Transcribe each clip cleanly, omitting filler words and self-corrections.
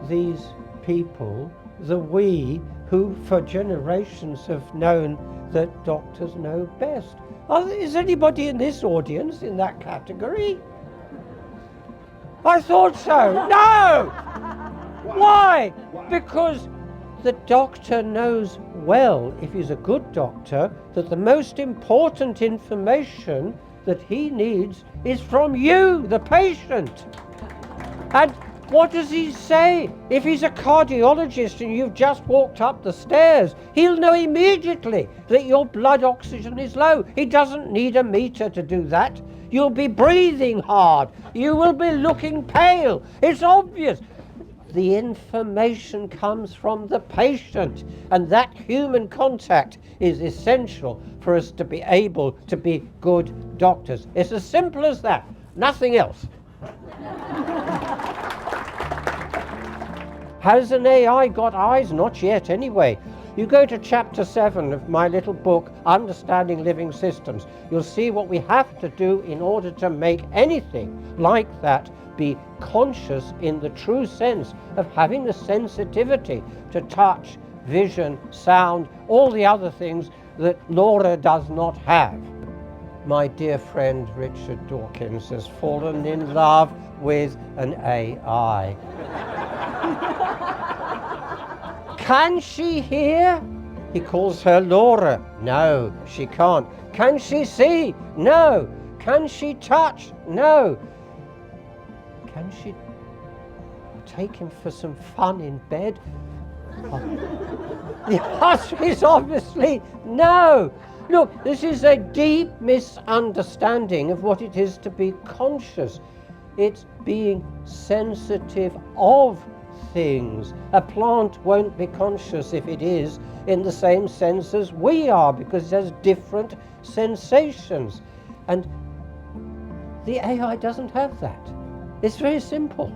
these people, the we, who for generations have known that doctors know best. Is anybody in this audience in that category? I thought so. No! Why? Because the doctor knows well, if he's a good doctor, that the most important information that he needs is from you, the patient. And what does he say? If he's a cardiologist and you've just walked up the stairs, he'll know immediately that your blood oxygen is low. He doesn't need a meter to do that. You'll be breathing hard. You will be looking pale. It's obvious. The information comes from the patient, and that human contact is essential for us to be able to be good doctors. It's as simple as that, nothing else. Has an AI got eyes? Not yet, anyway. You go to chapter 7 of my little book, Understanding Living Systems. You'll see what we have to do in order to make anything like that be conscious in the true sense of having the sensitivity to touch, vision, sound, all the other things that Laura does not have. My dear friend Richard Dawkins has fallen in love with an AI. Can she hear? He calls her Laura. No, she can't. Can she see? No. Can she touch? No. Can she take him for some fun in bed? The answer is obviously no. Look, this is a deep misunderstanding of what it is to be conscious. It's being sensitive of things. A plant won't be conscious if it is in the same sense as we are, because it has different sensations. And the AI doesn't have that. It's very simple.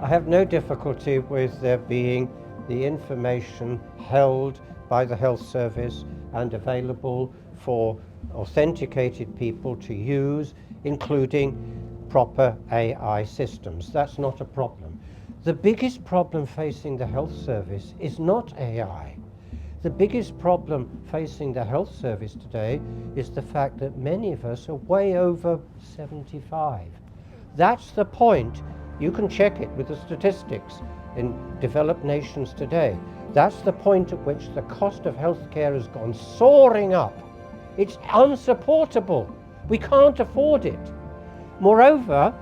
I have no difficulty with there being the information held by the health service and available for authenticated people to use, including proper AI systems. That's not a problem. The biggest problem facing the health service is not AI. The biggest problem facing the health service today is the fact that many of us are way over 75. That's the point. You can check it with the statistics in developed nations today. That's the point at which the cost of healthcare has gone soaring up. It's unsupportable. We can't afford it. Moreover,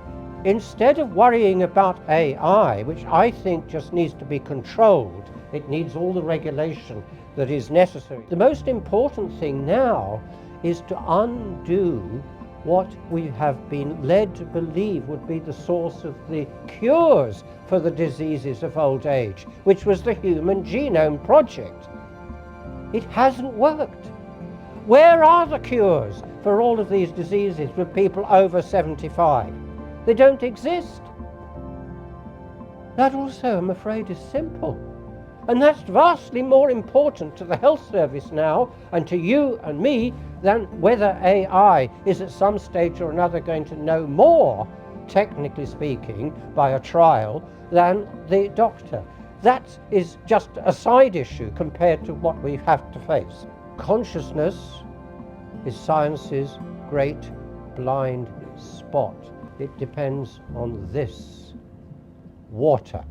instead of worrying about AI, which I think just needs to be controlled, it needs all the regulation that is necessary. The most important thing now is to undo what we have been led to believe would be the source of the cures for the diseases of old age, which was the Human Genome Project. It hasn't worked. Where are the cures for all of these diseases with people over 75? They don't exist. That also, I'm afraid, is simple. And that's vastly more important to the health service now and to you and me than whether AI is at some stage or another going to know more, technically speaking, by a trial than the doctor. That is just a side issue compared to what we have to face. Consciousness is science's great blind spot. It depends on this: water.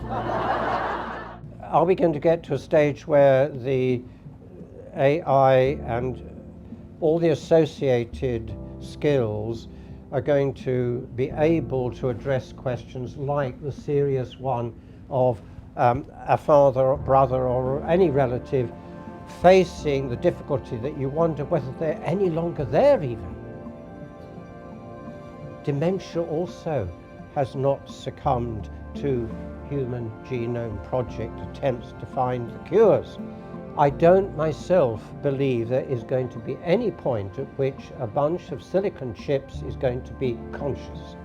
Are we going to get to a stage where the AI and all the associated skills are going to be able to address questions like the serious one of a father or brother or any relative facing the difficulty that you wonder whether they're any longer there even? Dementia also has not succumbed to Human Genome Project attempts to find the cures. I don't myself believe there is going to be any point at which a bunch of silicon chips is going to be conscious.